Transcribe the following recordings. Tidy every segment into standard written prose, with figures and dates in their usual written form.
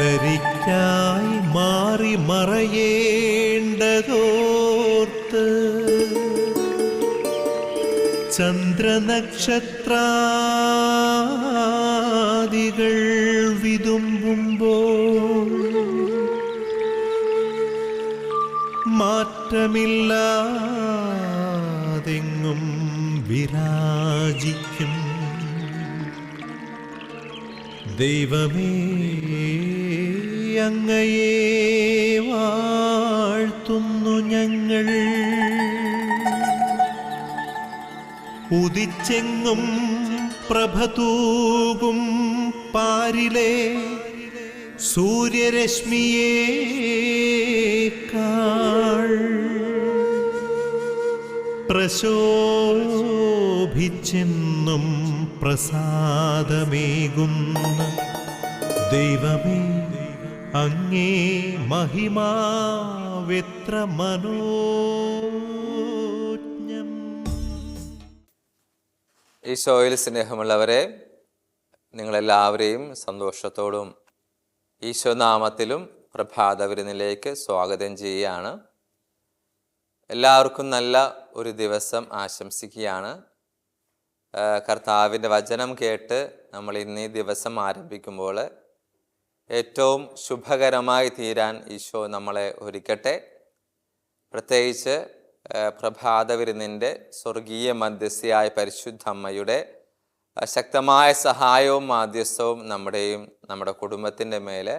പുലരിക്കായി മാറി മറയേണ്ടതോർത്ത് ചന്ദ്രനക്ഷത്രാദികൾ വിതുമ്പുമ്പോൾ മാറ്റമില്ലാതെങ്ങും വിരാജിക്കും ദൈവമേ, അങ്ങയെ വാഴ്ത്തുന്നു ഞങ്ങൾ. ഉദിച്ചെങ്ങും പ്രഭതൂകും പാരിലെ സൂര്യരശ്മിയേക്കാൾ പ്രശോഭിച്ചെന്നും പ്രസാദമേകുന്ന ദൈവമേ, അങ്ങേ മഹിമാവെത്ര മനോജ്ഞം. ഈശോയിൽ സ്നേഹമുള്ളവരെ, നിങ്ങളെല്ലാവരെയും സന്തോഷത്തോടും ഈശോനാമത്തിലും പ്രഭാത വിരുന്നിലേക്ക് സ്വാഗതം ചെയ്യുകയാണ്. എല്ലാവർക്കും നല്ല ഒരു ദിവസം ആശംസിക്കുകയാണ്. കർത്താവിൻ്റെ വചനം കേട്ട് നമ്മൾ ഇന്ന് ഈ ദിവസം ആരംഭിക്കുമ്പോൾ ഏറ്റവും ശുഭകരമായി തീരാൻ ഈശോ നമ്മളെ ഒരുക്കട്ടെ. പ്രത്യേകിച്ച് പ്രഭാത വിരുന്നിൻ്റെ സ്വർഗീയ മധ്യസ്ഥയായ പരിശുദ്ധ അമ്മയുടെ ശക്തമായ സഹായവും മാധ്യസ്ഥവും നമ്മുടെ കുടുംബത്തിൻ്റെ മേലെ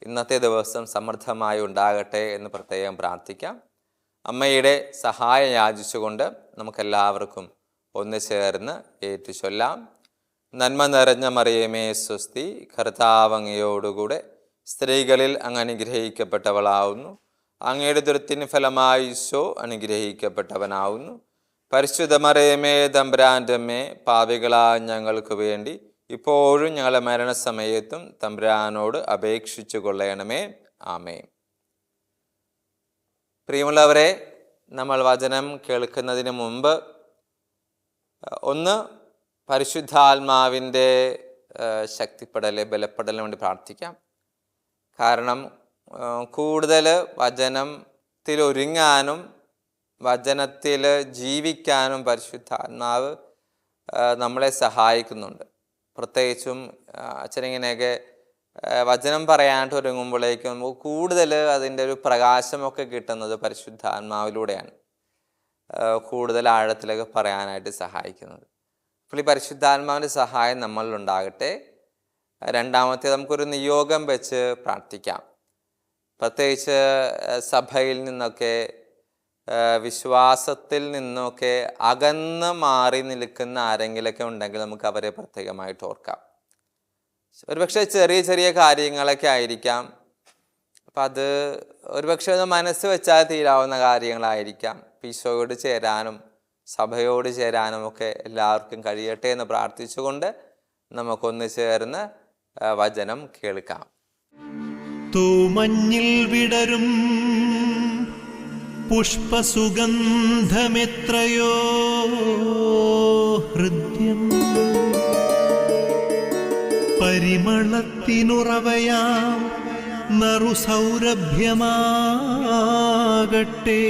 ഇന്നത്തെ ദിവസം സമൃദ്ധമായി ഉണ്ടാകട്ടെ എന്ന് പ്രത്യേകം പ്രാർത്ഥിക്കാം. അമ്മയുടെ സഹായം യാചിച്ചുകൊണ്ട് നമുക്കെല്ലാവർക്കും ഒന്ന് ചേർന്ന് ഏറ്റുചൊല്ലാം. നന്മ നിറഞ്ഞ മറിയമേ സ്വസ്തി, കർത്താവ് അങ്ങയോടുകൂടെ സ്ത്രീകളിൽ അങ്ങ് അനുഗ്രഹിക്കപ്പെട്ടവളാവുന്നു. അങ്ങയുടെ ദുരിതത്തിന് ഫലമായി ഈശോ അനുഗ്രഹിക്കപ്പെട്ടവനാവുന്നു. പരിശുദ്ധ മറിയമേ തമ്പുരാൻ്റെ അമ്മേ, പാപികളായ ഞങ്ങൾക്ക് വേണ്ടി ഇപ്പോഴും ഞങ്ങളുടെ മരണസമയത്തും തമ്പുരാനോട് അപേക്ഷിച്ചു കൊള്ളണമേ. ആമേൻ. പ്രിയമുള്ളവരെ, നമ്മൾ വചനം കേൾക്കുന്നതിന് മുമ്പ് ഒന്ന് പരിശുദ്ധാത്മാവിൻ്റെ ബലപ്പെടലിന് വേണ്ടി പ്രാർത്ഥിക്കാം. കാരണം കൂടുതൽ വചനത്തിൽ ഒരുങ്ങാനും വചനത്തിൽ ജീവിക്കാനും പരിശുദ്ധാത്മാവ് നമ്മളെ സഹായിക്കുന്നുണ്ട്. പ്രത്യേകിച്ചും അച്ഛനിങ്ങനെയൊക്കെ വചനം പറയാനായിട്ട് ഒരുങ്ങുമ്പോഴേക്കും നമുക്ക് കൂടുതൽ അതിൻ്റെ ഒരു പ്രകാശമൊക്കെ കിട്ടുന്നത് പരിശുദ്ധാത്മാവിലൂടെയാണ്. കൂടുതൽ ആഴത്തിലൊക്കെ പറയാനായിട്ട് സഹായിക്കുന്നത്. അപ്പോൾ ഈ പരിശുദ്ധാത്മാവിൻ്റെ സഹായം നമ്മളിലുണ്ടാകട്ടെ. രണ്ടാമത്തെ, നമുക്കൊരു നിയോഗം വെച്ച് പ്രാർത്ഥിക്കാം. പ്രത്യേകിച്ച് സഭയിൽ നിന്നൊക്കെ വിശ്വാസത്തിൽ നിന്നൊക്കെ അകന്ന് മാറി നിൽക്കുന്ന ആരെങ്കിലൊക്കെ ഉണ്ടെങ്കിൽ നമുക്ക് അവരെ പ്രത്യേകമായിട്ട് ഓർക്കാം. ഒരുപക്ഷെ ചെറിയ ചെറിയ കാര്യങ്ങളൊക്കെ ആയിരിക്കാം. അപ്പം അത് ഒരുപക്ഷെ ഒന്ന് മനസ്സ് വെച്ചാൽ തീരാവുന്ന കാര്യങ്ങളായിരിക്കാം. ഈശോയോട് ചേരാനും സഭയോട് ചേരാനും ഒക്കെ എല്ലാവർക്കും കഴിയട്ടെ എന്ന് പ്രാർത്ഥിച്ചുകൊണ്ട് നമുക്കൊന്ന് ചേർന്ന് വചനം കേൾക്കാം. തൂമഞ്ഞിൽ വിടരും പുഷ്പസുഗന്ധമെത്രയോ ഹൃദ്യം, പരിമളത്തിനുറവയാം നറുസൗരഭ്യമാകട്ടെ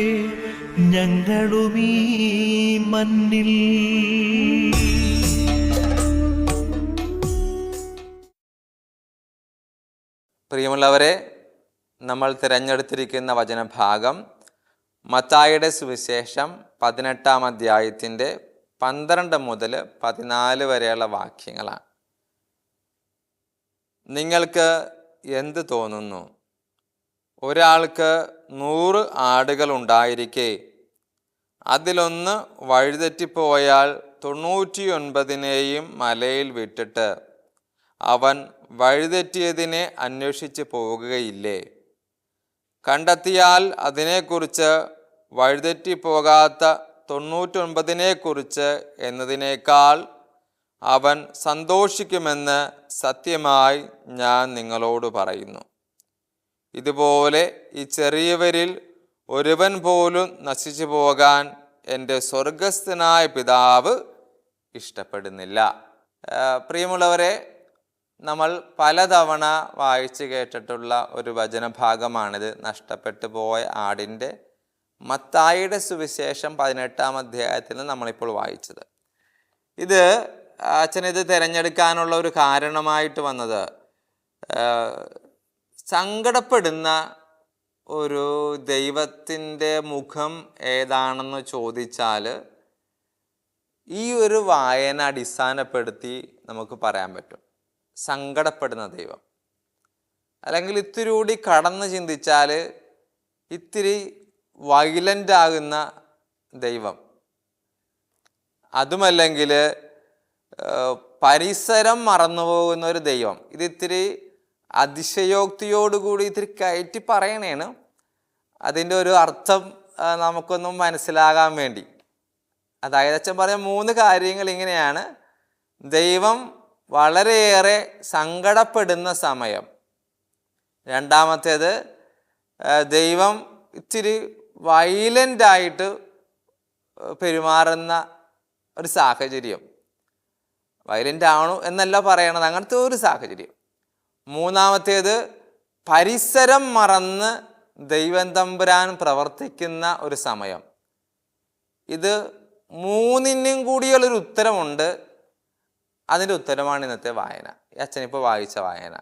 ഞങ്ങളുമീ മണ്ണിൽ. പ്രിയമുള്ളവരെ, നമ്മൾ തിരഞ്ഞെടുത്തിരിക്കുന്ന വചനഭാഗം മത്തായിയുടെ സുവിശേഷം 18-ാം അധ്യായത്തിൻ്റെ 12 മുതൽ 14 വരെയുള്ള വാക്യങ്ങളാണ്. നിങ്ങൾക്ക് എന്ത് തോന്നുന്നു? ഒരാൾക്ക് 100 ആടുകൾ ഉണ്ടായിരിക്കെ അതിലൊന്ന് വഴിതെറ്റിപ്പോയാൽ 99 മലയിൽ വിട്ടിട്ട് അവൻ വഴിതെറ്റിയതിനെ അന്വേഷിച്ച് പോകുകയില്ലേ? കണ്ടെത്തിയാൽ അതിനെക്കുറിച്ച് വഴിതെറ്റിപ്പോകാത്ത 99 എന്നതിനേക്കാൾ അവൻ സന്തോഷിക്കുമെന്ന് സത്യമായി ഞാൻ നിങ്ങളോട് പറയുന്നു. ഇതുപോലെ ഈ ചെറിയവരിൽ ഒരുവൻ പോലും നശിച്ചു പോകാൻ എൻ്റെ സ്വർഗസ്ഥനായ പിതാവ് ഇഷ്ടപ്പെടുന്നില്ല. പ്രിയമുള്ളവരെ, നമ്മൾ പലതവണ വായിച്ചു കേട്ടിട്ടുള്ള ഒരു വചനഭാഗമാണിത്. നഷ്ടപ്പെട്ടു പോയ ആടിൻ്റെ മത്തായിയുടെ സുവിശേഷം 18-ാം അധ്യായത്തിൽ നമ്മളിപ്പോൾ വായിച്ചത്. ഇത് അച്ഛനിത് തിരഞ്ഞെടുക്കാനുള്ള ഒരു കാരണമായിട്ട് വന്നത്, സങ്കടപ്പെടുന്ന ഒരു ദൈവത്തിൻ്റെ മുഖം ഏതാണെന്ന് ചോദിച്ചാൽ ഈ ഒരു വായന അടിസ്ഥാനപ്പെടുത്തി നമുക്ക് പറയാൻ പറ്റും. സങ്കടപ്പെടുന്ന ദൈവം, അല്ലെങ്കിൽ ഇത്തിരി കൂടി കടന്ന് ചിന്തിച്ചാൽ ഇത്തിരി വയലൻ്റ് ആകുന്ന ദൈവം, അതുമല്ലെങ്കിൽ പരിസരം മറന്നുപോകുന്ന ഒരു ദൈവം. ഇത് ഇത്തിരി അതിശയോക്തിയോടുകൂടി ഇത്തിരി കയറ്റി പറയണേണ്. അതിൻ്റെ ഒരു അർത്ഥം നമുക്കൊന്നും മനസ്സിലാകാൻ വേണ്ടി. അതായത് അച്ഛൻ പറഞ്ഞ 3 കാര്യങ്ങൾ ഇങ്ങനെയാണ്. ദൈവം വളരെയേറെ സങ്കടപ്പെടുന്ന സമയം. രണ്ടാമത്തേത്, ദൈവം ഇത്തിരി വയലൻ്റായിട്ട് പെരുമാറുന്ന ഒരു സാഹചര്യം. വയലൻ്റ് ആവണു എന്നല്ല പറയണത്, അങ്ങനത്തെ ഒരു സാഹചര്യം. മൂന്നാമത്തേത്, പരിസരം മറന്ന് ദൈവം തമ്പുരാൻ പ്രവർത്തിക്കുന്ന ഒരു സമയം. ഇത് 3നും കൂടിയുള്ളൊരു ഉത്തരമുണ്ട്. അതിൻ്റെ ഉത്തരമാണ് ഇന്നത്തെ വായന, അച്ഛനിപ്പോൾ വായിച്ച വായന.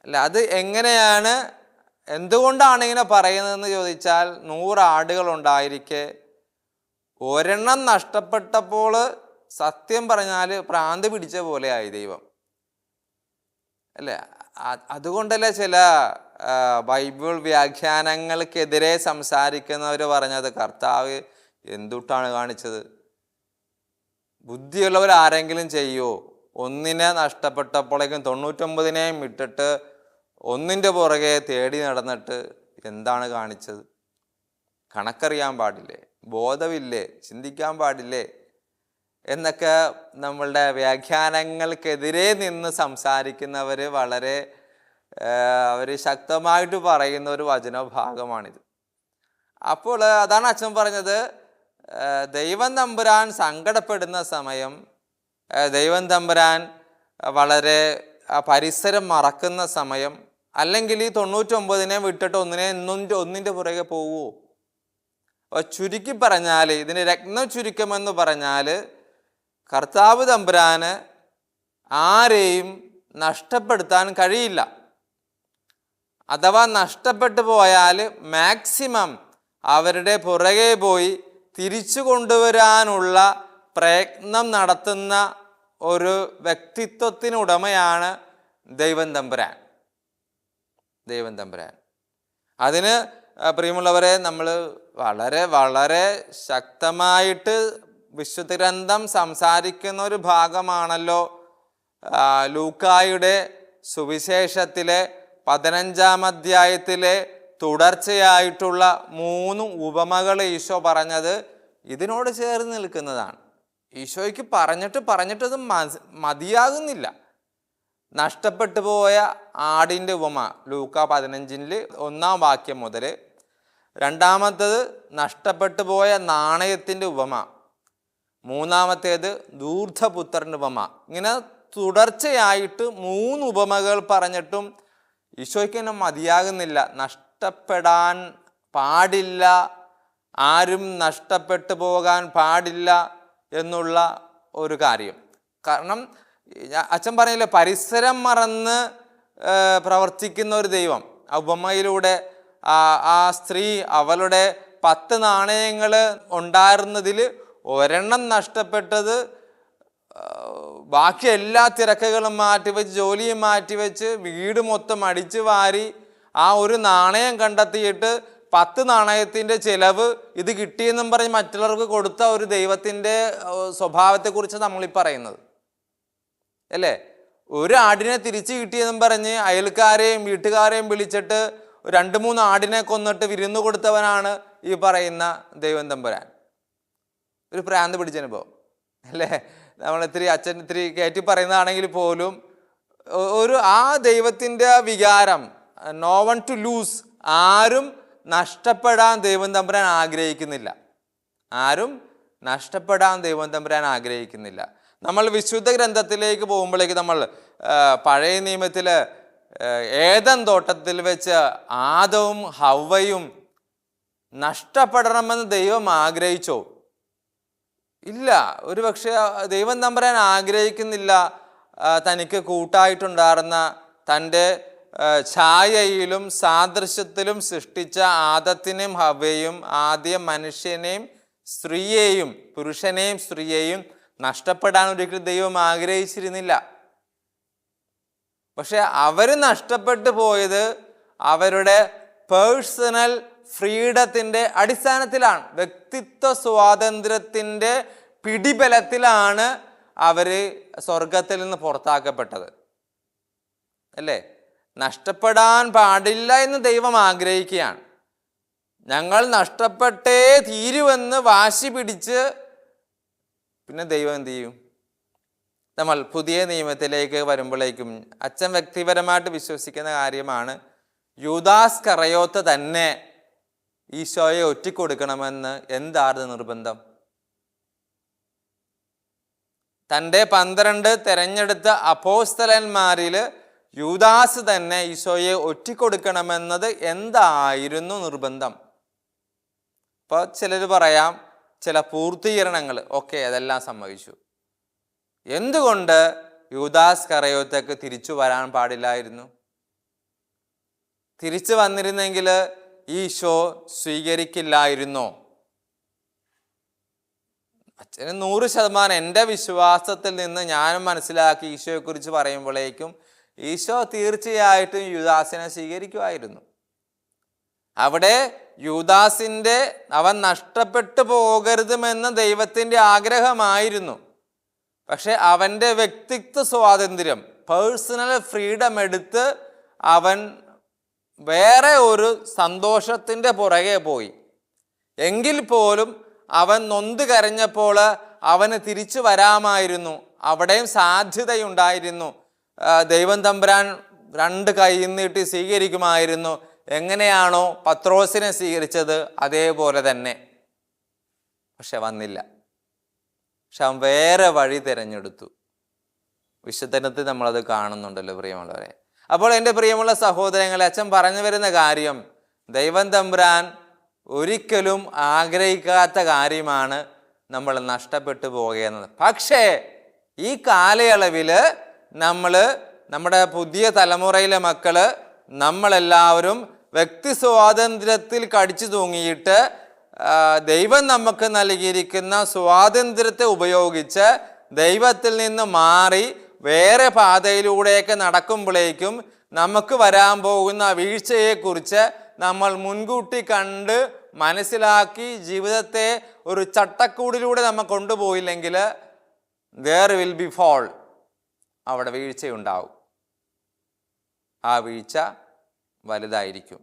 അല്ല, അത് എങ്ങനെയാണ്, എന്തുകൊണ്ടാണ് ഇങ്ങനെ പറയുന്നതെന്ന് ചോദിച്ചാൽ, 100 ആടുകളുണ്ടായിരിക്കെ ഒരെണ്ണം നഷ്ടപ്പെട്ടപ്പോൾ സത്യം പറഞ്ഞാൽ ഭ്രാന്ത് പിടിച്ച പോലെയായി ദൈവം, അല്ലേ? അതുകൊണ്ടല്ലേ ചില ബൈബിൾ വ്യാഖ്യാനങ്ങൾക്കെതിരെ സംസാരിക്കുന്നവർ പറഞ്ഞത്, കർത്താവ് എന്തുട്ടാണ് കാണിച്ചത്? ബുദ്ധിയുള്ളവർ ആരെങ്കിലും ചെയ്യുമോ? ഒന്നിനെ നഷ്ടപ്പെട്ടപ്പോഴേക്കും 99നെയും ഇട്ടിട്ട് ഒന്നിൻ്റെ പുറകെ തേടി നടന്നിട്ട് എന്താണ് കാണിച്ചത്? കണക്കറിയാൻ പാടില്ലേ? ബോധമില്ലേ? ചിന്തിക്കാൻ പാടില്ലേ? എന്നൊക്കെ നമ്മളുടെ വ്യാഖ്യാനങ്ങൾക്കെതിരെ നിന്ന് സംസാരിക്കുന്നവർ വളരെ അവർ ശക്തമായിട്ട് പറയുന്ന ഒരു വചനഭാഗമാണിത്. അപ്പോൾ അതാണ് അച്ഛൻ പറഞ്ഞത്, ദൈവം തമ്പുരാൻ സങ്കടപ്പെടുന്ന സമയം, ദൈവം തമ്പുരാൻ വളരെ പരിസരം മറക്കുന്ന സമയം, അല്ലെങ്കിൽ ഈ 99നെ വിട്ടിട്ട് ഒന്നിൻ്റെ പുറകെ പോവുമോ? ചുരുക്കി പറഞ്ഞാൽ, ഇതിന് രത്ന ചുരുക്കമെന്ന് പറഞ്ഞാൽ, കർത്താവ് തമ്പുരാന് ആരെയും നഷ്ടപ്പെടുത്താൻ കഴിയില്ല. അഥവാ നഷ്ടപ്പെട്ടു പോയാൽ മാക്സിമം അവരുടെ പുറകെ പോയി തിരിച്ചു കൊണ്ടുവരാനുള്ള പ്രയത്നം നടത്തുന്ന ഒരു വ്യക്തിത്വത്തിനുടമയാണ് ദൈവം തമ്പുരാൻ. ദൈവം തമ്പുരാൻ അതിന് പ്രിയമുള്ളവരെ, നമ്മൾ വളരെ വളരെ ശക്തമായിട്ട് വിശുദ്ധ ഗ്രന്ഥം സംസാരിക്കുന്ന ഒരു ഭാഗമാണല്ലോ ലൂക്കായുടെ സുവിശേഷത്തിലെ 15-ാം അധ്യായത്തിലെ തുടർച്ചയായിട്ടുള്ള 3 ഉപമകൾ ഈശോ പറഞ്ഞത് ഇതിനോട് ചേർന്ന് നിൽക്കുന്നതാണ്. ഈശോയ്ക്ക് പറഞ്ഞിട്ട് അത് മതിയാകുന്നില്ല. നഷ്ടപ്പെട്ടു പോയ ആടിൻ്റെ ഉപമ ലൂക്ക 15-ൽ 1-ാം വാക്യം മുതൽ, രണ്ടാമത്തേത് നഷ്ടപ്പെട്ടു പോയ നാണയത്തിൻ്റെ ഉപമ, മൂന്നാമത്തേത് ധൂർത്തപുത്രൻ്റെ ഉപമ. ഇങ്ങനെ തുടർച്ചയായിട്ട് 3 ഉപമകൾ പറഞ്ഞിട്ടും ഈശോയ്ക്ക് തന്നെ മതിയാകുന്നില്ല. നഷ്ടപ്പെടാൻ പാടില്ല, ആരും നഷ്ടപ്പെട്ടു പോകാൻ പാടില്ല എന്നുള്ള ഒരു കാര്യം. കാരണം അച്ഛൻ പറഞ്ഞില്ലേ, പരിസരം മറന്ന് പ്രവർത്തിക്കുന്ന ഒരു ദൈവം. ആ ഉപമയിലൂടെ ആ സ്ത്രീ അവളുടെ 10 നാണയങ്ങൾ ഉണ്ടായിരുന്നതിൽ ഒരെണ്ണം നഷ്ടപ്പെട്ടത് ബാക്കി എല്ലാ തിരക്കുകളും മാറ്റിവെച്ച്, ജോലിയും മാറ്റിവെച്ച്, വീട് മൊത്തം അടിച്ചു വാരി ആ ഒരു നാണയം കണ്ടെത്തിയിട്ട് 10 നാണയത്തിൻ്റെ ചിലവ് ഇത് കിട്ടിയെന്നും പറഞ്ഞ് മറ്റുള്ളവർക്ക് കൊടുത്ത ഒരു ദൈവത്തിൻ്റെ സ്വഭാവത്തെക്കുറിച്ച് നമ്മളീ പറയുന്നത്, അല്ലേ? ഒരു ആടിനെ തിരിച്ചു കിട്ടിയെന്നും പറഞ്ഞ് അയൽക്കാരെയും വീട്ടുകാരെയും വിളിച്ചിട്ട് 2-3 ആടിനെ കൊന്നിട്ട് വിരുന്ന് കൊടുത്തവനാണ് ഈ പറയുന്ന ദൈവം തമ്പുരാൻ. ഒരു പ്രാന്ത് പിടിച്ചനുഭവം, അല്ലേ? അച്ഛൻ ഇത്തിരി കയറ്റി പറയുന്നതാണെങ്കിൽ പോലും ആ ദൈവത്തിൻ്റെ വികാരം, നോ വൺ ടു ലൂസ്, ആരും നഷ്ടപ്പെടാൻ ദൈവം തമ്പുരാൻ ആഗ്രഹിക്കുന്നില്ല. ആരും നഷ്ടപ്പെടാൻ ദൈവം തമ്പുരാൻ ആഗ്രഹിക്കുന്നില്ല. നമ്മൾ വിശുദ്ധ ഗ്രന്ഥത്തിലേക്ക് പോകുമ്പോഴേക്ക് നമ്മൾ പഴയ നിയമത്തിൽ ഏദൻ തോട്ടത്തിൽ വെച്ച് ആദവും ഹവ്വയും നഷ്ടപ്പെടണമെന്ന് ദൈവം ആഗ്രഹിച്ചോ? ഇല്ല. ഒരുപക്ഷെ ദൈവം തമ്പുരാൻ ആഗ്രഹിക്കുന്നില്ല തനിക്ക് കൂട്ടായിട്ടുണ്ടായിരുന്ന തൻ്റെ ഛായയിലും സാദൃശ്യത്തിലും സൃഷ്ടിച്ച ആദത്തിനെയും ഹവ്വയെയും, ആദ്യം മനുഷ്യനെയും സ്ത്രീയെയും, പുരുഷനെയും സ്ത്രീയെയും നഷ്ടപ്പെടാൻ ഒരിക്കലും ദൈവം ആഗ്രഹിച്ചിരുന്നില്ല. പക്ഷെ അവർ നഷ്ടപ്പെട്ടു പോയത് അവരുടെ പേഴ്സണൽ ഫ്രീഡത്തിൻ്റെ അടിസ്ഥാനത്തിലാണ്. വ്യക്തിത്വ സ്വാതന്ത്ര്യത്തിൻ്റെ പിടിബലത്തിലാണ് അവർ സ്വർഗത്തിൽ നിന്ന് പുറത്താക്കപ്പെട്ടത്, അല്ലേ? നഷ്ടപ്പെടാൻ പാടില്ല എന്ന് ദൈവം ആഗ്രഹിക്കുകയാണ്. ഞങ്ങൾ നഷ്ടപ്പെട്ടേ തീരുവെന്ന് വാശി പിടിച്ച് പിന്നെ ദൈവം എന്ത് ചെയ്യും? നമ്മൾ പുതിയ നിയമത്തിലേക്ക് വരുമ്പോഴേക്കും അച്ഛൻ വ്യക്തിപരമായിട്ട് വിശ്വസിക്കുന്ന കാര്യമാണ്, യൂദാസ് കറയോത്ത് തന്നെ ഈശോയെ ഒറ്റിക്കൊടുക്കണമെന്ന് എന്തായിരുന്നു നിർബന്ധം? തൻ്റെ 12 തെരഞ്ഞെടുത്ത അപ്പോസ്തലന്മാരിൽ യൂദാസ് തന്നെ ഈശോയെ ഒറ്റിക്കൊടുക്കണമെന്നത് എന്തായിരുന്നു നിർബന്ധം? ഇപ്പോൾ ചിലർ പറയാം ചില പൂർത്തീകരണങ്ങൾ, ഓക്കെ, അതെല്ലാം സമ്മതിച്ചു. എന്തുകൊണ്ട് യൂദാസ് കറയോത്തേക്ക് തിരിച്ചു വരാൻ പാടില്ലായിരുന്നു? തിരിച്ചു വന്നിരുന്നെങ്കിൽ ഈശോ സ്വീകരിക്കില്ലായിരുന്നോ? അച്ഛന് 100% എൻ്റെ വിശ്വാസത്തിൽ നിന്ന് ഞാനും മനസ്സിലാക്കി ഈശോയെക്കുറിച്ച് പറയുമ്പോഴേക്കും ഈശോ തീർച്ചയായിട്ടും യൂദാസിനെ സ്വീകരിക്കുമായിരുന്നു. അവിടെ യൂദാസിൻ്റെ അവൻ നഷ്ടപ്പെട്ടു പോകരുതുമെന്ന് ദൈവത്തിൻ്റെ ആഗ്രഹമായിരുന്നു. പക്ഷെ അവൻ്റെ വ്യക്തിത്വ സ്വാതന്ത്ര്യം, പേഴ്സണൽ ഫ്രീഡം എടുത്ത് അവൻ വേറെ ഒരു സന്തോഷത്തിൻ്റെ പുറകെ പോയി. എങ്കിൽ പോലും അവൻ നൊന്ത് കരഞ്ഞപ്പോൾ അവന് തിരിച്ചു വരാമായിരുന്നു. അവിടെയും സാധ്യതയുണ്ടായിരുന്നു. ദൈവം തമ്പുരാൻ 2 കൈ നീട്ടി സ്വീകരിക്കുമായിരുന്നു. എങ്ങനെയാണോ പത്രോസിനെ സ്വീകരിച്ചത് അതേപോലെ തന്നെ. പക്ഷെ വന്നില്ല. പക്ഷെ അവൻ വേറെ വഴി തിരഞ്ഞെടുത്തു. വിശുദ്ധനത്തിൽ നമ്മളത് കാണുന്നുണ്ടല്ലോ പ്രിയമുള്ളവരെ. അപ്പോൾ എൻ്റെ പ്രിയമുള്ള സഹോദരങ്ങളെ, അച്ഛൻ പറഞ്ഞു വരുന്ന കാര്യം, ദൈവം തമ്പുരാൻ ഒരിക്കലും ആഗ്രഹിക്കാത്ത കാര്യമാണ് നമ്മൾ നഷ്ടപ്പെട്ടു പോകുന്നത്. പക്ഷേ ഈ കാലയളവിൽ നമ്മുടെ പുതിയ തലമുറയിലെ മക്കള് നമ്മളെല്ലാവരും വ്യക്തി സ്വാതന്ത്ര്യത്തിൽ കടിച്ചു തൂങ്ങിയിട്ട് ദൈവം നമുക്ക് നൽകിയിരിക്കുന്ന സ്വാതന്ത്ര്യത്തെ ഉപയോഗിച്ച് ദൈവത്തിൽ നിന്ന് മാറി വേറെ പാതയിലൂടെയൊക്കെ നടക്കുമ്പോഴേക്കും നമുക്ക് വരാൻ പോകുന്ന വീഴ്ചയെക്കുറിച്ച് നമ്മൾ മുൻകൂട്ടി കണ്ട് മനസ്സിലാക്കി ജീവിതത്തെ ഒരു ചട്ടക്കൂടിലൂടെ നമ്മൾ കൊണ്ടുപോയില്ലെങ്കിൽ there will be fall. അവിടെ വീഴ്ചയുണ്ടാവും. ആ വീഴ്ച വലുതായിരിക്കും.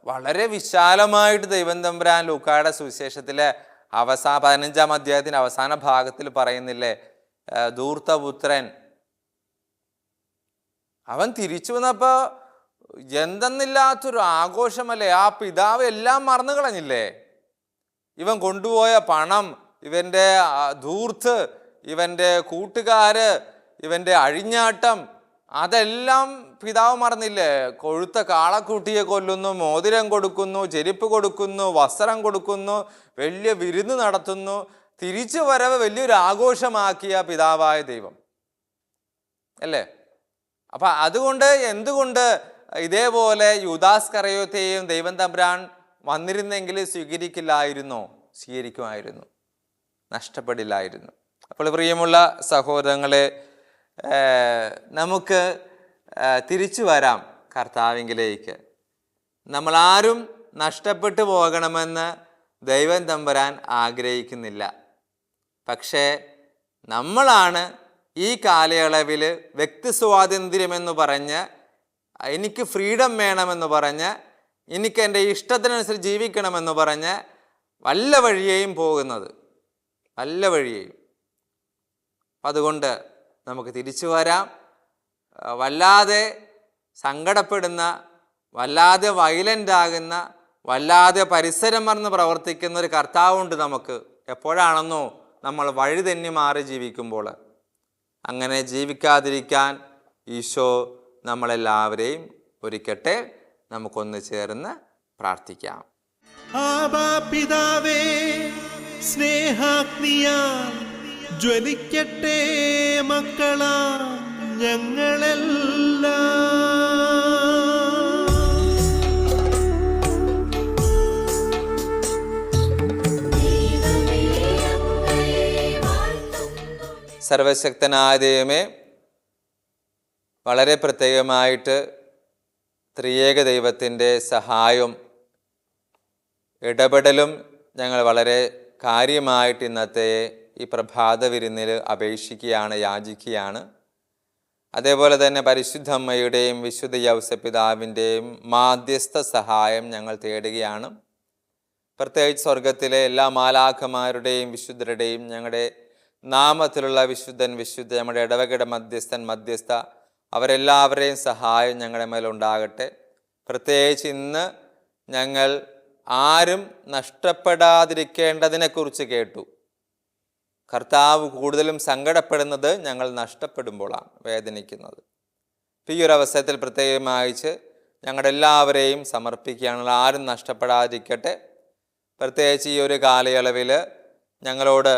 വളരെ വിശാലമായിട്ട് ദൈവം തമ്പുരാൻ ലൂക്കായുടെ സുവിശേഷത്തിലെ 15-ാം അധ്യായത്തിൻ്റെ അവസാന ഭാഗത്തിൽ പറയുന്നില്ലേ, ധൂർത്തപുത്രൻ അവൻ തിരിച്ചു വന്നപ്പോൾ എന്തെന്നില്ലാത്തൊരു ആഘോഷമല്ലേ. ആ പിതാവ് എല്ലാം മറന്നു കളഞ്ഞില്ലേ? ഇവൻ കൊണ്ടുപോയ പണം, ഇവൻ്റെ ധൂർത്ത്, ഇവൻ്റെ കൂട്ടുകാര്, ഇവൻ്റെ അഴിഞ്ഞാട്ടം, അതെല്ലാം പിതാവ് മറന്നില്ലേ? കൊഴുത്ത കാളക്കുട്ടിയെ കൊല്ലുന്നു, മോതിരം കൊടുക്കുന്നു, ചെരുപ്പ് കൊടുക്കുന്നു, വസ്ത്രം കൊടുക്കുന്നു, വലിയ വിരുന്ന് നടത്തുന്നു. തിരിച്ചു വരവ് വലിയൊരു ആഘോഷമാക്കിയ പിതാവായ ദൈവം അല്ലേ? അപ്പം അതുകൊണ്ട് എന്തുകൊണ്ട് ഇതേപോലെ യൂദാസ് കറയോത്തെയും ദൈവം തമ്പുരാൻ വന്നിരുന്നെങ്കിൽ സ്വീകരിക്കില്ലായിരുന്നോ? സ്വീകരിക്കുമായിരുന്നു, നഷ്ടപ്പെടില്ലായിരുന്നു. അപ്പോൾ പ്രിയമുള്ള സഹോദരങ്ങളെ, നമുക്ക് തിരിച്ചു വരാം കർത്താവിങ്കിലേക്ക്. നമ്മളാരും നഷ്ടപ്പെട്ടു പോകണമെന്ന് ദൈവം തമ്പുരാൻ ആഗ്രഹിക്കുന്നില്ല. പക്ഷേ നമ്മളാണ് ഈ കാലയളവിൽ വ്യക്തി സ്വാതന്ത്ര്യമെന്ന് പറഞ്ഞ്, എനിക്ക് ഫ്രീഡം വേണമെന്ന് പറഞ്ഞ്, എനിക്ക് എൻ്റെ ഇഷ്ടത്തിനനുസരിച്ച് ജീവിക്കണമെന്ന് പറഞ്ഞ് വല്ല വഴിയേയും പോകുന്നത്, വല്ല വഴിയേയും. അതുകൊണ്ട് നമുക്ക് തിരിച്ചു വരാം. വല്ലാതെ സങ്കടപ്പെടുന്ന, വല്ലാതെ വയലൻ്റ് ആകുന്ന, വല്ലാതെ പരിസരം മറന്ന് പ്രവർത്തിക്കുന്ന ഒരു കർത്താവുണ്ട് നമുക്ക്. എപ്പോഴാണെന്നോ നമ്മൾ വഴി തെന്നി മാറി ജീവിക്കുമ്പോൾ അങ്ങനെ ജീവിക്കാതിരിക്കാൻ ഈശോ നമ്മളെല്ലാവരെയും ഒരുക്കട്ടെ. നമുക്കൊന്ന് ചേർന്ന് പ്രാർത്ഥിക്കാം. ആബാ പിതാവേ, സ്നേഹാഗ്നിയാൽ ജ്വലിക്കട്ടെ മക്കളാ ഞങ്ങളെല്ലാം. സർവശക്തനായ ദൈവമേ, വളരെ പ്രത്യേകമായിട്ട് ത്രിയേക ദൈവത്തിൻ്റെ സഹായവും ഇടപെടലും ഞങ്ങൾ വളരെ കാര്യമായിട്ട് ഇന്നത്തെ ഈ പ്രഭാത വിരുന്നിൽ അപേക്ഷിക്കുകയാണ്, യാചിക്കുകയാണ്. അതേപോലെ തന്നെ പരിശുദ്ധ അമ്മയുടെയും വിശുദ്ധ യൗസപിതാവിൻ്റെയും മാധ്യസ്ഥ സഹായം ഞങ്ങൾ തേടുകയാണ്. പ്രത്യേകിച്ച് സ്വർഗത്തിലെ എല്ലാ മാലാഖമാരുടെയും വിശുദ്ധരുടെയും ഞങ്ങളുടെ നാമത്തിലുള്ള വിശുദ്ധൻ, നമ്മുടെ ഇടവകയുടെ മധ്യസ്ഥ അവരെല്ലാവരെയും സഹായം ഞങ്ങളുടെ മേലുണ്ടാകട്ടെ. പ്രത്യേകിച്ച് ഇന്ന് ഞങ്ങൾ ആരും നഷ്ടപ്പെടാതിരിക്കേണ്ടതിനെക്കുറിച്ച് കേട്ടു. കർത്താവ് കൂടുതലും സങ്കടപ്പെടുന്നത് ഞങ്ങൾ നഷ്ടപ്പെടുമ്പോഴാണ്, വേദനിക്കുന്നത്. ഈ ഒരു അവസരത്തിൽ പ്രത്യേകമായിച്ച് ഞങ്ങളുടെ എല്ലാവരെയും സമർപ്പിക്കുകയാണ്. ആരും നഷ്ടപ്പെടാതിരിക്കട്ടെ. പ്രത്യേകിച്ച് ഈ ഒരു കാലയളവിൽ ഞങ്ങളോട്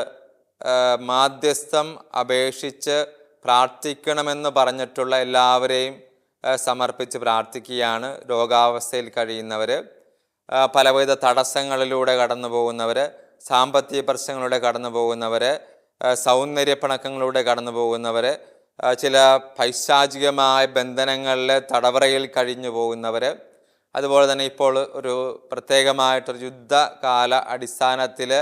മാധ്യസ്ഥം അപേക്ഷിച്ച് പ്രാർത്ഥിക്കണമെന്ന് പറഞ്ഞിട്ടുള്ള എല്ലാവരെയും സമർപ്പിച്ച് പ്രാർത്ഥിക്കുകയാണ്. രോഗാവസ്ഥയിൽ കഴിയുന്നവർ, പലവിധ തടസ്സങ്ങളിലൂടെ കടന്നു പോകുന്നവർ, സാമ്പത്തിക പ്രശ്നങ്ങളിലൂടെ കടന്നു പോകുന്നവർ, സൗന്ദര്യ പിണക്കങ്ങളിലൂടെ കടന്നു പോകുന്നവർ, ചില പൈശാചികമായ ബന്ധനങ്ങളിൽ തടവറയിൽ കഴിഞ്ഞു പോകുന്നവർ, അതുപോലെ തന്നെ ഇപ്പോൾ ഒരു പ്രത്യേകമായിട്ടൊരു യുദ്ധകാല അടിസ്ഥാനത്തിൽ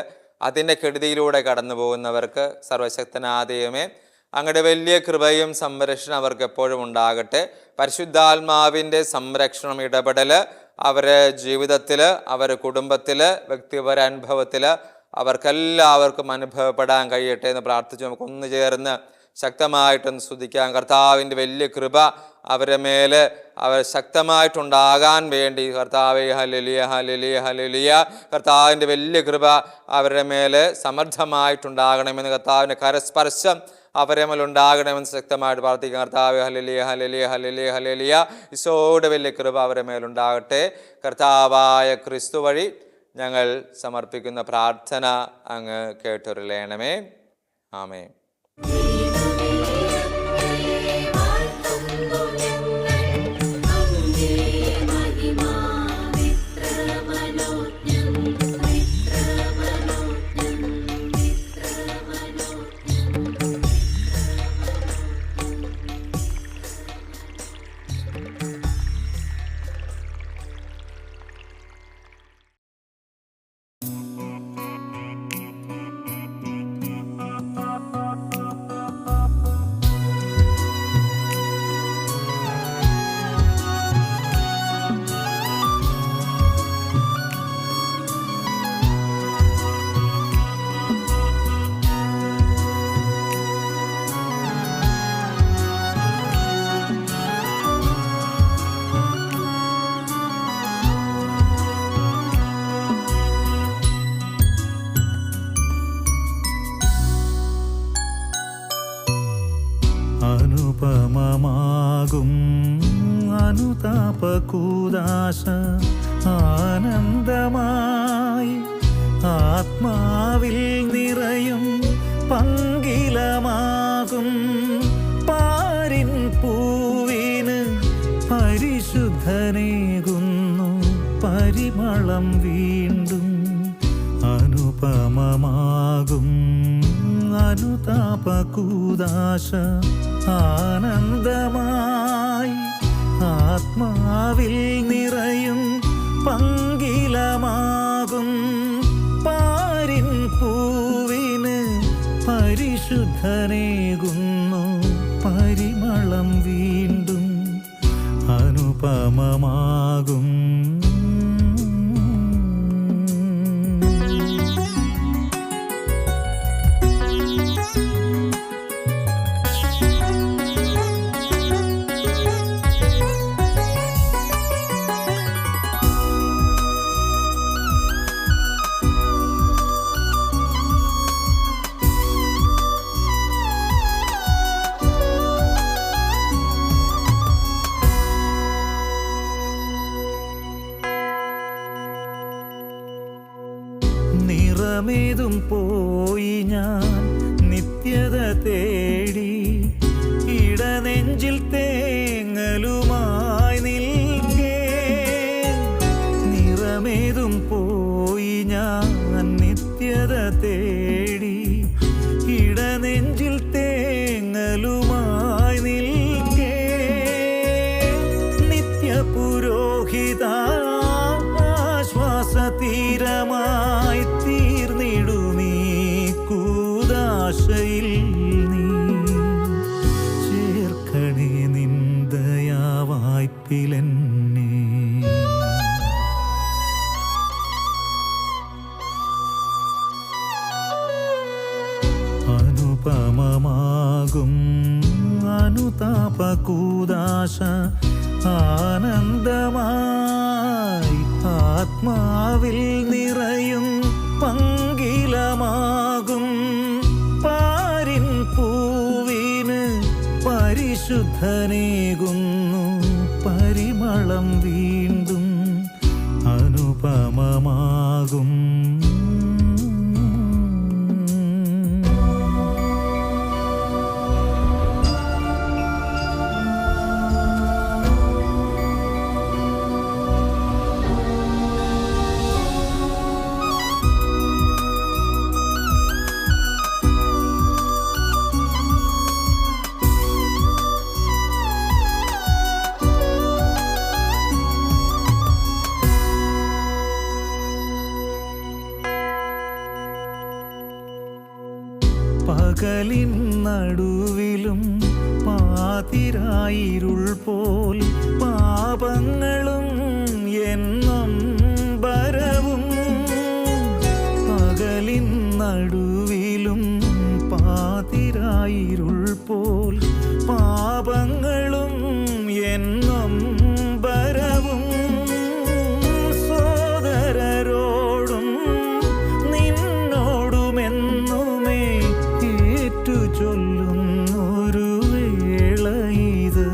അതിൻ്റെ കെടുതിയിലൂടെ കടന്നു പോകുന്നവർക്ക് സർവശക്തനായ ദൈവമേ അങ്ങയുടെ വലിയ കൃപയും സംരക്ഷണം അവർക്ക് എപ്പോഴും ഉണ്ടാകട്ടെ. പരിശുദ്ധാത്മാവിൻ്റെ സംരക്ഷണം, ഇടപെടൽ അവരുടെ ജീവിതത്തിൽ, അവരുടെ കുടുംബത്തിൽ, വ്യക്തിപര അനുഭവത്തിൽ അവർക്കെല്ലാവർക്കും അനുഭവപ്പെടാൻ കഴിയട്ടെ എന്ന് പ്രാർത്ഥിച്ചു. നമുക്കൊന്നു ചേർന്ന് ശക്തമായിട്ടൊന്ന് സ്തുതിക്കാം. കർത്താവിൻ്റെ വലിയ കൃപ അവരുടെ മേൽ അവർ ശക്തമായിട്ടുണ്ടാകാൻ വേണ്ടി കർത്താവേ ഹല്ലേലൂയ, ഹല്ലേലൂയ, ഹല്ലേലൂയ. കർത്താവിൻ്റെ വലിയ കൃപ അവരുടെ മേൽ സമർത്ഥമായിട്ടുണ്ടാകണമെന്ന്, കർത്താവിൻ്റെ കരസ്പർശം അവരെ മേൽ ഉണ്ടാകണമെന്ന് ശക്തമായിട്ട് പ്രാർത്ഥിക്കാം. കർത്താവേ ഹല്ലേലൂയ, ഹല്ലേലൂയ, ഹല്ലേലൂയ, ഹല്ലേലൂയ. ഈശോയുടെ വലിയ കൃപ അവരുടെ മേലുണ്ടാകട്ടെ. കർത്താവായ ക്രിസ്തു വഴി ഞങ്ങൾ സമർപ്പിക്കുന്ന പ്രാർത്ഥന അങ്ങ് കേട്ടുരളയണമേ. ആമേൻ. അനുപമമാകും അനുതാപകൂദാശ ആനന്ദമായി ആത്മാവിൽ നിറയും പങ്കിലമാകും പാരിൻ പൂവിന് പരിശുദ്ധനേകുന്നു പരിമളം വീണ്ടും. അനുപമമാകും അനുതാപകൂദാശ ആനന്ദമായി ആത്മാവിൽ നിറയും പങ്കിലമാകും പാരിൻ പൂവിന് പരിശുദ്ധനേകുന്നു പരിമളം വീണ്ടും. അനുപമമാകും നിറമേതും പോയി ഞാൻ നിത്യത തേടി ഇടനെഞ്ചിൽ തേങ്ങലുമായി നിൽക്കേ. നിറമേതും പോയി ഞാൻ നിത്യത തേടി ഇടനെഞ്ചിൽ തേങ്ങലുമായി നിൽക്കേ. നിത്യപുരോഹിത ആശ്വാസതീരമായി തീർന്നിടുമീ കൂദാശയിൽ നീ ചേർക്കണേ നിന്ദയാവായ്പിലെന്നെ. അനുപമമാകും അനുതാപകൂദാശ ആനന്ദമായി ആത്മാവിൽ നിറയും പങ്കിലമാകും പാരിൻ പൂവിന് പരിശുദ്ധനേകുന്നു പരിമളം വീണ്ടും അനുപമമാകും. പകലിൻ നടുവിലും പാതിരായിരുൾ പോൽ പാപങ്ങളും എന്നും ബരവും. പകലിൻ നടുവിലും പാതിരായിരുൾ പോൽ പാപങ്ങളും എന്നും ബരവും. സോദരരോടും നിന്നോടുമെന്നുമേ ചൊല്ലുന്നൊരു വേള ഇത്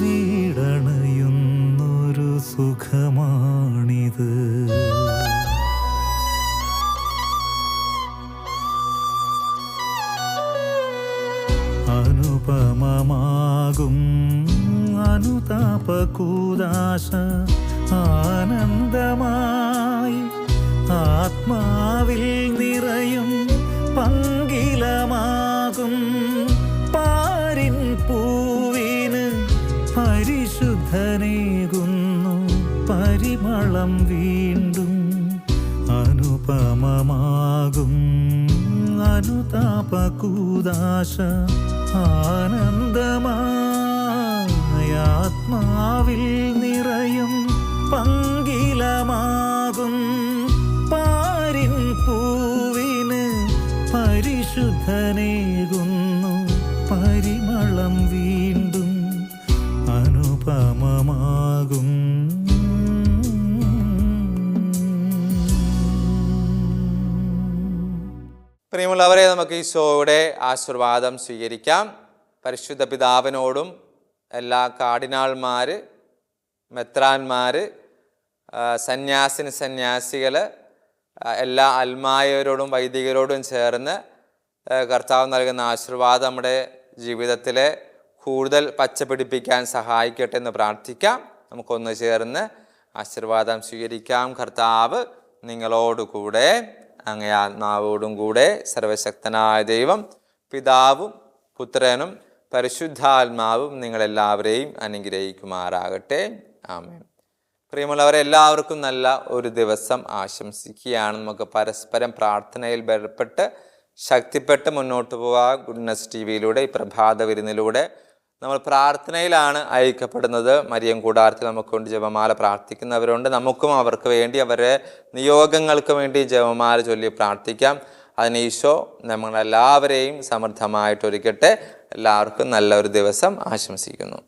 വീടണയുന്നൊരു സുഖമാണിത്. അനുപമമാകും അനുതാപകൂദാശ ആനന്ദമായി ആത്മാവിൽ നിറയും പങ്കിലമാകും പാരിൻ പൂവിന് പരിശുദ്ധനേകുന്നു പരിമളം വീണ്ടും അനുപമമാകും അനുതാപകൂദാശ ആനന്ദമായി ആത്മാവിൽ നിറയും പങ്കിലമാകും പാരിൻ പൂവിന് പരിശുദ്ധനേകുന്നു പരിമളം വീണ്ടും അനുപമമാകും. പ്രിയമുള്ളവരെ, നമുക്ക് ഈശോയുടെ ആശീർവാദം സ്വീകരിക്കാം. പരിശുദ്ധ പിതാവിനോടും എല്ലാ കാർഡിനാൾമാർ, മെത്രാന്മാർ, സന്യാസികൾ, എല്ലാ അൽമായരോടും വൈദികരോടും ചേർന്ന് കർത്താവ് നൽകുന്ന ആശീർവാദം നമ്മുടെ ജീവിതത്തിലെ കൂടുതൽ പച്ചപിടിപ്പിക്കാൻ സഹായിക്കട്ടെ എന്ന് പ്രാർത്ഥിക്കാം. നമുക്കൊന്ന് ചേർന്ന് ആശീർവാദം സ്വീകരിക്കാം. കർത്താവ് നിങ്ങളോടുകൂടെ, അങ്ങേ ആത്മാവോടും കൂടെ. സർവശക്തനായ ദൈവം പിതാവും പുത്രനും പരിശുദ്ധാത്മാവും നിങ്ങളെല്ലാവരെയും അനുഗ്രഹിക്കുമാറാകട്ടെ. ആമേൻ. പ്രിയമുള്ളവരെ, എല്ലാവർക്കും നല്ല ഒരു ദിവസം ആശംസിക്കുകയാണ്. നമുക്ക് പരസ്പരം പ്രാർത്ഥനയിൽ ബലപ്പെട്ട് ശക്തിപ്പെട്ട് മുന്നോട്ട് പോകാം. ഗുഡ്നസ് TV-യിലൂടെ, ഈ പ്രഭാത വിരുന്നിലൂടെ നമ്മൾ പ്രാർത്ഥനയിലാണ് ഐക്യപ്പെടുന്നത്. മരിയം കൂടാരത്തിൽ നമുക്കൊണ്ട് ജപമാല പ്രാർത്ഥിക്കുന്നവരുണ്ട്. നമുക്കും അവർക്ക് വേണ്ടി, അവരുടെ നിയോഗങ്ങൾക്ക് വേണ്ടി ജപമാല ചൊല്ലി പ്രാർത്ഥിക്കാം. അതിന് ഈശോ നമ്മളെല്ലാവരെയും സമൃദ്ധമായിട്ടൊരുക്കട്ടെ. എല്ലാവർക്കും നല്ലൊരു ദിവസം ആശംസിക്കുന്നു.